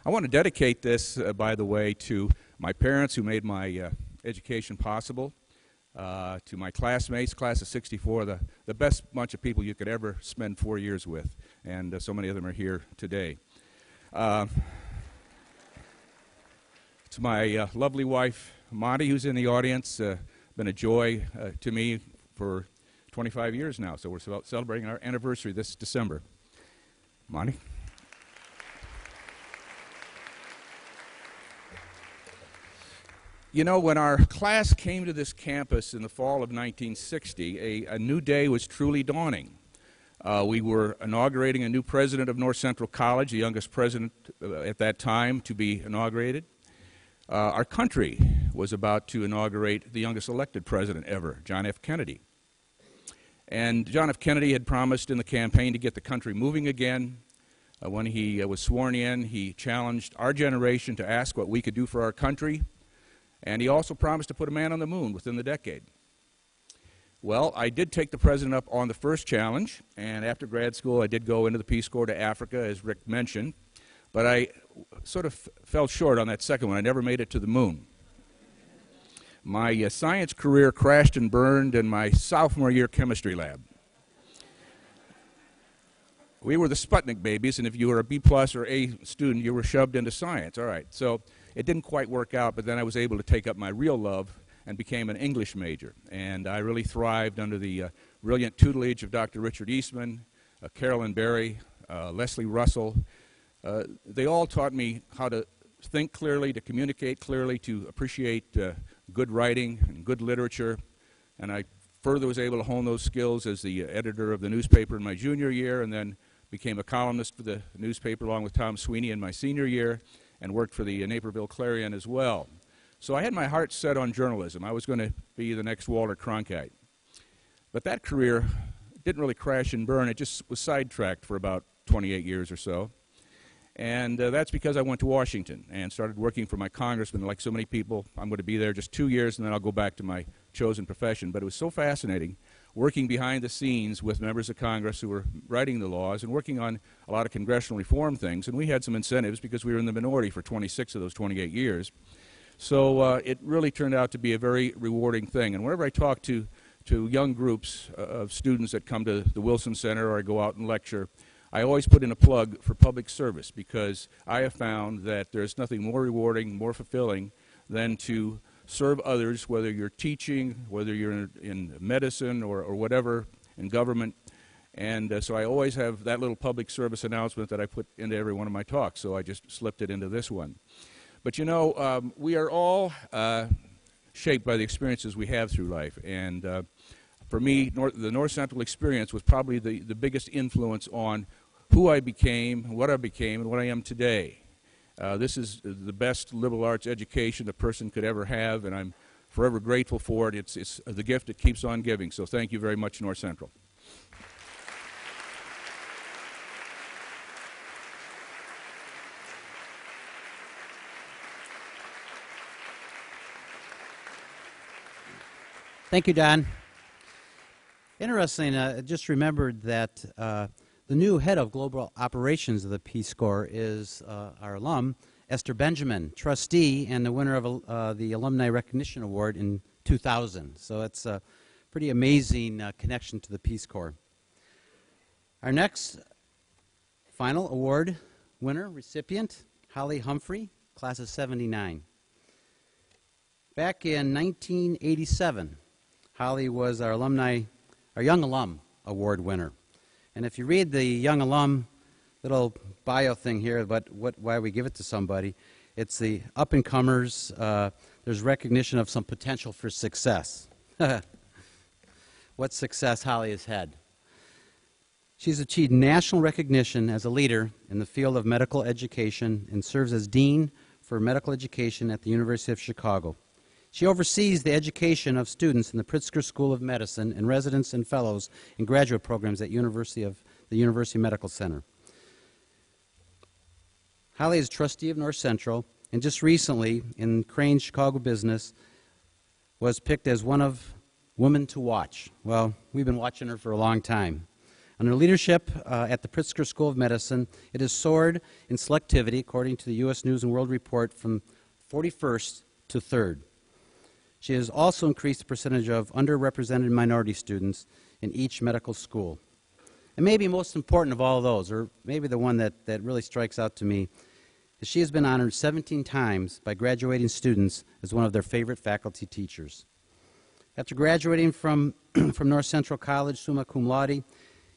I want to dedicate this, by the way, to my parents who made my education possible, to my classmates, class of '64, the best bunch of people you could ever spend 4 years with, and so many of them are here today. To my lovely wife, Monty, who's in the audience, been a joy to me for 25 years now, so we're celebrating our anniversary this December. Monty? You know, when our class came to this campus in the fall of 1960, a new day was truly dawning. We were inaugurating a new president of North Central College, the youngest president at that time to be inaugurated. Our country was about to inaugurate the youngest elected president ever, John F. Kennedy. And John F. Kennedy had promised in the campaign to get the country moving again. When he was sworn in, he challenged our generation to ask what we could do for our country. And he also promised to put a man on the moon within the decade. Well, I did take the president up on the first challenge, and after grad school I did go into the Peace Corps to Africa, as Rick mentioned, but I sort of fell short on that second one. I never made it to the moon. My science career crashed and burned in my sophomore year chemistry lab. We were the Sputnik babies, and if you were a B+ or A student, you were shoved into science. All right, so it didn't quite work out, but then I was able to take up my real love and became an English major. And I really thrived under the brilliant tutelage of Dr. Richard Eastman, Carolyn Berry, Leslie Russell. They all taught me how to think clearly, to communicate clearly, to appreciate good writing and good literature. And I further was able to hone those skills as the editor of the newspaper in my junior year, and then became a columnist for the newspaper along with Tom Sweeney in my senior year, and worked for the Naperville Clarion as well. So I had my heart set on journalism. I was going to be the next Walter Cronkite. But that career didn't really crash and burn. It just was sidetracked for about 28 years or so. And that's because I went to Washington and started working for my congressman. Like so many people, I'm going to be there just 2 years, and then I'll go back to my chosen profession. But it was so fascinating working behind the scenes with members of Congress who were writing the laws and working on a lot of congressional reform things. And we had some incentives because we were in the minority for 26 of those 28 years. So it really turned out to be a very rewarding thing. And whenever I talk to young groups of students that come to the Wilson Center or I go out and lecture, I always put in a plug for public service, because I have found that there's nothing more rewarding, more fulfilling than to serve others, whether you're teaching, whether you're in medicine or whatever, in government. And so I always have that little public service announcement that I put into every one of my talks, so I just slipped it into this one. But you know, we are all shaped by the experiences we have through life. And for me, the North Central experience was probably the biggest influence on who I became, what I became, and what I am today. This is the best liberal arts education a person could ever have, and I'm forever grateful for it. It's the gift that keeps on giving. So thank you very much, North Central. Thank you, Don. Interesting, I just remembered that the new head of global operations of the Peace Corps is our alum, Esther Benjamin, trustee and the winner of the Alumni Recognition Award in 2000. So it's a pretty amazing connection to the Peace Corps. Our next final award winner, recipient, Holly Humphrey, class of 79. Back in 1987, Holly was our Young Alum Award winner. And if you read the Young Alum little bio thing here, why we give it to somebody, it's the up-and-comers. There's recognition of some potential for success. What success Holly has had. She's achieved national recognition as a leader in the field of medical education and serves as Dean for Medical Education at the University of Chicago. She oversees the education of students in the Pritzker School of Medicine and residents and fellows in graduate programs at the University Medical Center. Holly is trustee of North Central, and just recently, in Crane's Chicago Business, was picked as one of Women to Watch. Well, we've been watching her for a long time. Under leadership at the Pritzker School of Medicine, it has soared in selectivity, according to the U.S. News & World Report, from 41st to 3rd. She has also increased the percentage of underrepresented minority students in each medical school. And maybe most important of all those, or maybe the one that really strikes out to me, is she has been honored 17 times by graduating students as one of their favorite faculty teachers. After graduating from North Central College, summa cum laude,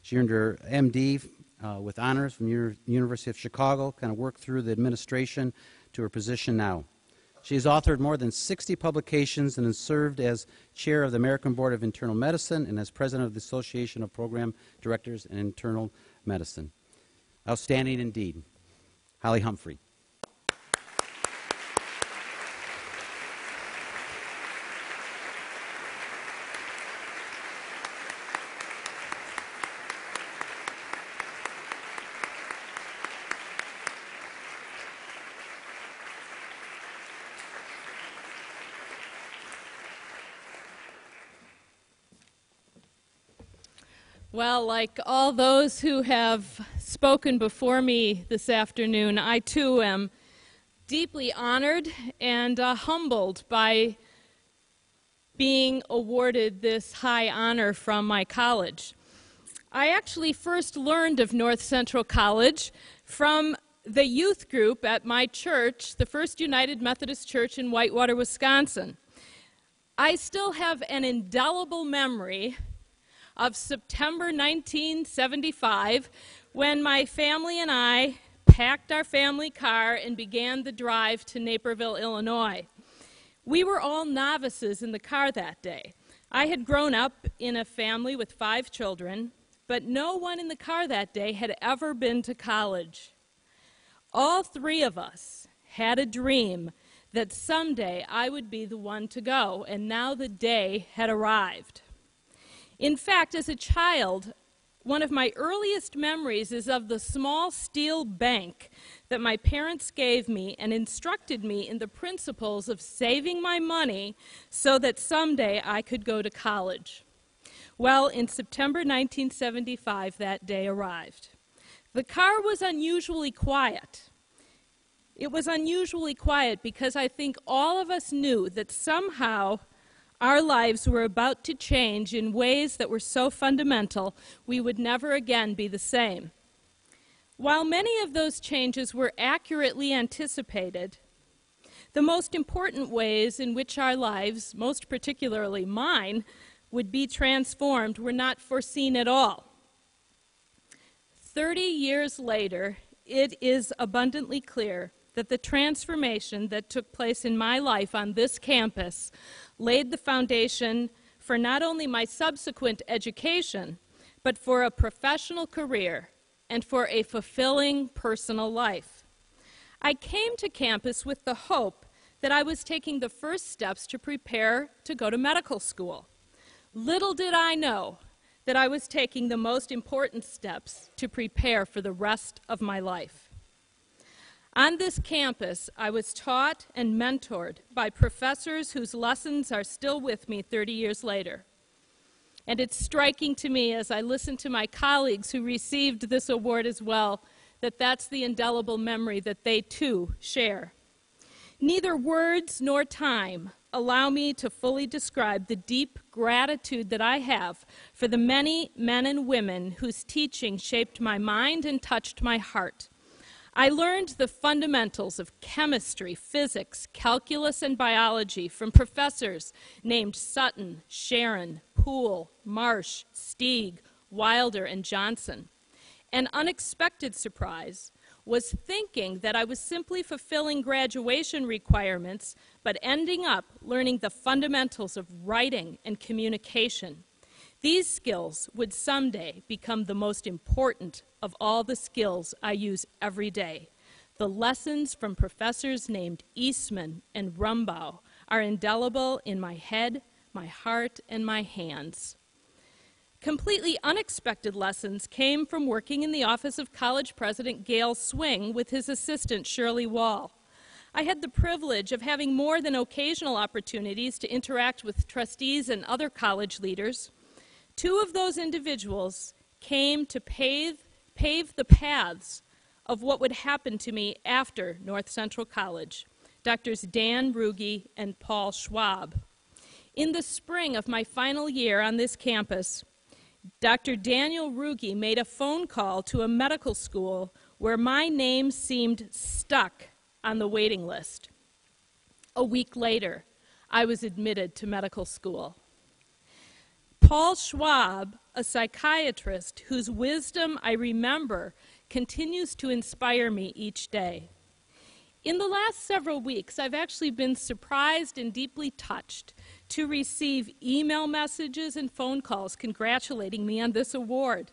she earned her MD with honors from the University of Chicago, kind of worked through the administration to her position now. She has authored more than 60 publications and has served as chair of the American Board of Internal Medicine and as president of the Association of Program Directors in Internal Medicine. Outstanding indeed. Holly Humphrey. Well, like all those who have spoken before me this afternoon, I too am deeply honored and humbled by being awarded this high honor from my college. I actually first learned of North Central College from the youth group at my church, the First United Methodist Church in Whitewater, Wisconsin. I still have an indelible memory of September 1975, when my family and I packed our family car and began the drive to Naperville, Illinois. We were all novices in the car that day. I had grown up in a family with 5 children, but no one in the car that day had ever been to college. All 3 of us had a dream that someday I would be the one to go, and now the day had arrived. In fact, as a child, one of my earliest memories is of the small steel bank that my parents gave me and instructed me in the principles of saving my money so that someday I could go to college. Well, in September 1975, that day arrived. The car was unusually quiet. It was unusually quiet because I think all of us knew that somehow our lives were about to change in ways that were so fundamental we would never again be the same. While many of those changes were accurately anticipated, the most important ways in which our lives, most particularly mine, would be transformed were not foreseen at all. 30 years later, it is abundantly clear that the transformation that took place in my life on this campus laid the foundation for not only my subsequent education, but for a professional career and for a fulfilling personal life. I came to campus with the hope that I was taking the first steps to prepare to go to medical school. Little did I know that I was taking the most important steps to prepare for the rest of my life. On this campus, I was taught and mentored by professors whose lessons are still with me 30 years later. And it's striking to me as I listen to my colleagues who received this award as well, that that's the indelible memory that they too share. Neither words nor time allow me to fully describe the deep gratitude that I have for the many men and women whose teaching shaped my mind and touched my heart. I learned the fundamentals of chemistry, physics, calculus, and biology from professors named Sutton, Sharon, Poole, Marsh, Stieg, Wilder, and Johnson. An unexpected surprise was thinking that I was simply fulfilling graduation requirements, but ending up learning the fundamentals of writing and communication. These skills would someday become the most important of all the skills I use every day. The lessons from professors named Eastman and Rumbaugh are indelible in my head, my heart, and my hands. Completely unexpected lessons came from working in the office of College President Gail Swing with his assistant Shirley Wall. I had the privilege of having more than occasional opportunities to interact with trustees and other college leaders. Two of those individuals came to pave the paths of what would happen to me after North Central College, Drs. Dan Ruge and Paul Schwab. In the spring of my final year on this campus, Dr. Daniel Ruge made a phone call to a medical school where my name seemed stuck on the waiting list. A week later, I was admitted to medical school. Paul Schwab, a psychiatrist whose wisdom I remember, continues to inspire me each day. In the last several weeks, I've actually been surprised and deeply touched to receive email messages and phone calls congratulating me on this award.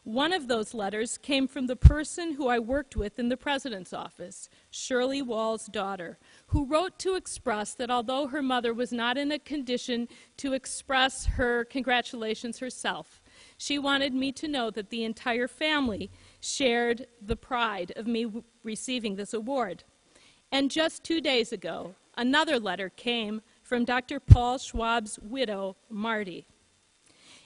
One of those letters came from the person who I worked with in the president's office, Shirley Wall's daughter, who wrote to express that although her mother was not in a condition to express her congratulations herself, she wanted me to know that the entire family shared the pride of me receiving this award. And just 2 days ago, another letter came from Dr. Paul Schwab's widow, Marty.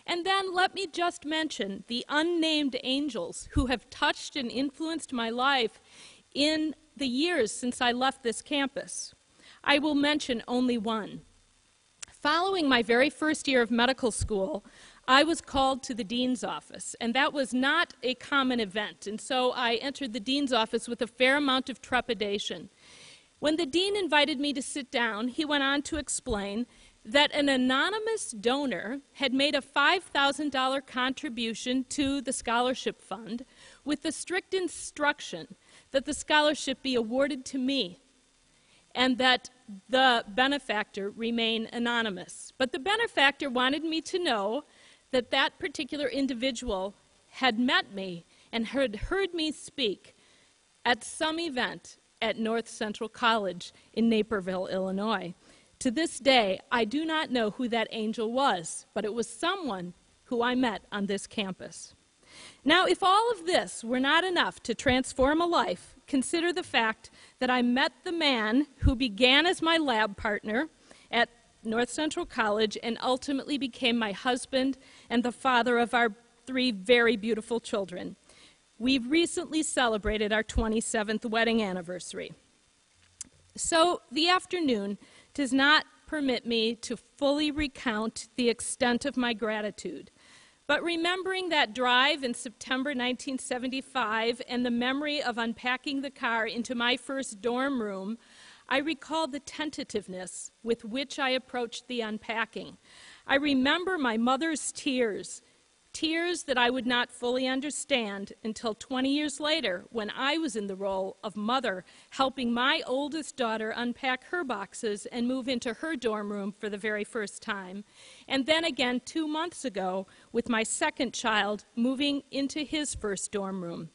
And then let me just mention the unnamed angels who have touched and influenced my life in the years since I left this campus. I will mention only one. Following my very first year of medical school, I was called to the dean's office, and that was not a common event, and so I entered the dean's office with a fair amount of trepidation. When the dean invited me to sit down, he went on to explain that an anonymous donor had made a $5,000 contribution to the scholarship fund with the strict instruction that the scholarship be awarded to me and that the benefactor remain anonymous. But the benefactor wanted me to know that that particular individual had met me and had heard me speak at some event at North Central College in Naperville, Illinois. To this day, I do not know who that angel was, but it was someone who I met on this campus. Now, if all of this were not enough to transform a life, consider the fact that I met the man who began as my lab partner at North Central College and ultimately became my husband and the father of our 3 very beautiful children. We've recently celebrated our 27th wedding anniversary. So the afternoon does not permit me to fully recount the extent of my gratitude. But remembering that drive in September 1975 and the memory of unpacking the car into my first dorm room, I recall the tentativeness with which I approached the unpacking. I remember my mother's tears, tears that I would not fully understand until 20 years later when I was in the role of mother, helping my oldest daughter unpack her boxes and move into her dorm room for the very first time. And then again 2 months ago with my second child moving into his first dorm room.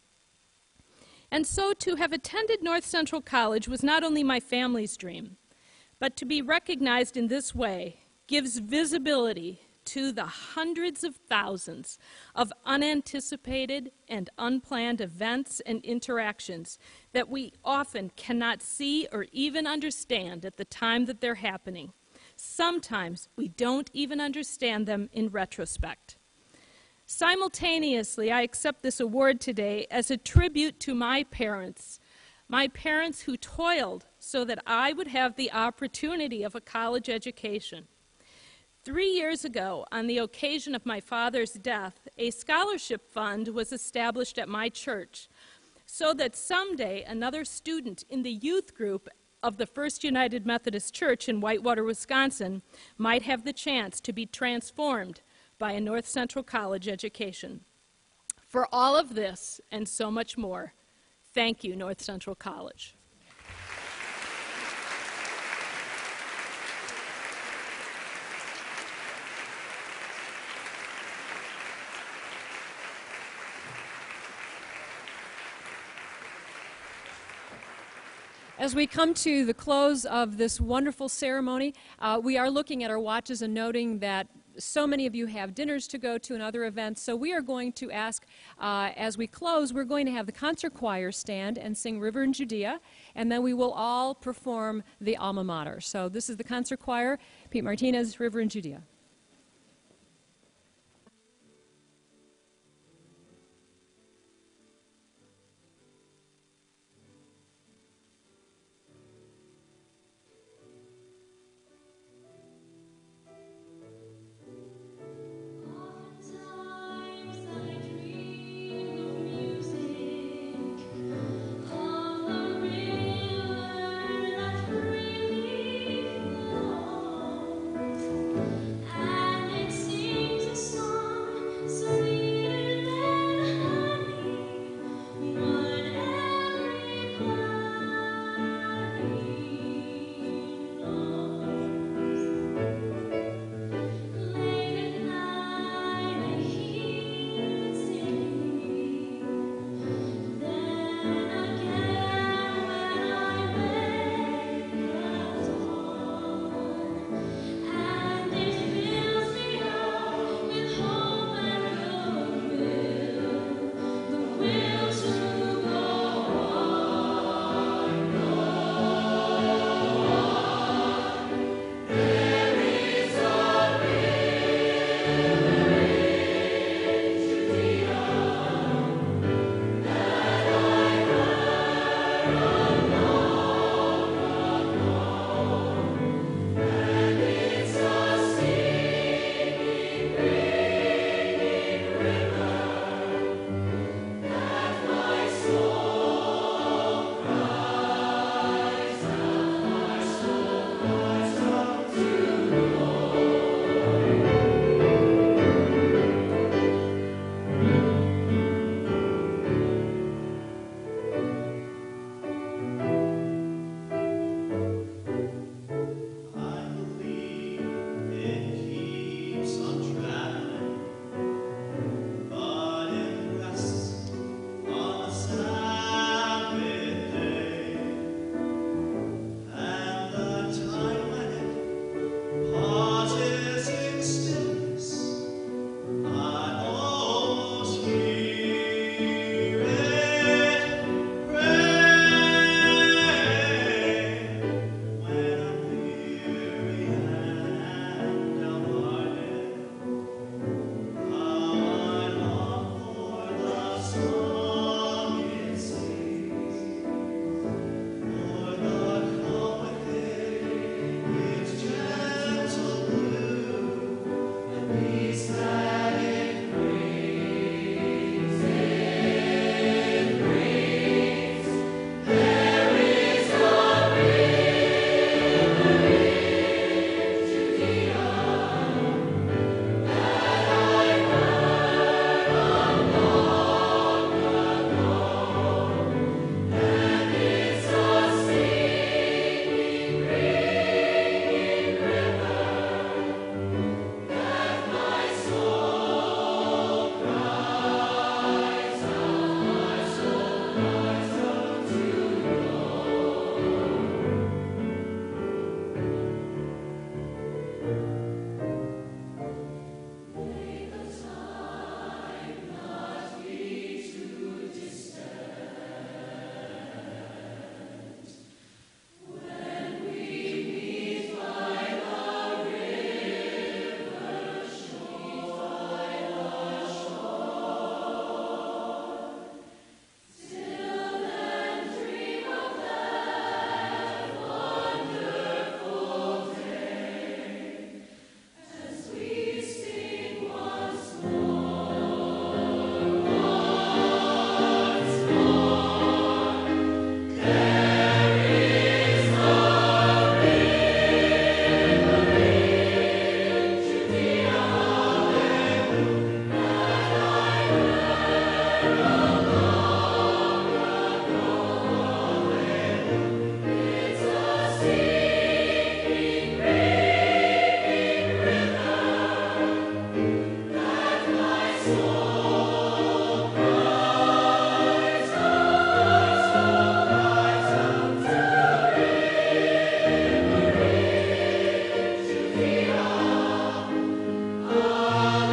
And so to have attended North Central College was not only my family's dream, but to be recognized in this way gives visibility to the hundreds of thousands of unanticipated and unplanned events and interactions that we often cannot see or even understand at the time that they're happening. Sometimes we don't even understand them in retrospect. Simultaneously, I accept this award today as a tribute to my parents who toiled so that I would have the opportunity of a college education. 3 years ago, on the occasion of my father's death, a scholarship fund was established at my church so that someday another student in the youth group of the First United Methodist Church in Whitewater, Wisconsin, might have the chance to be transformed by a North Central College education. For all of this and so much more, thank you, North Central College. As we come to the close of this wonderful ceremony, we are looking at our watches and noting that so many of you have dinners to go to and other events, so we are going to ask, as we close, we're going to have the concert choir stand and sing River in Judea, and then we will all perform the alma mater. So this is the concert choir, Pete Martinez, River in Judea.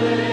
Alleluia.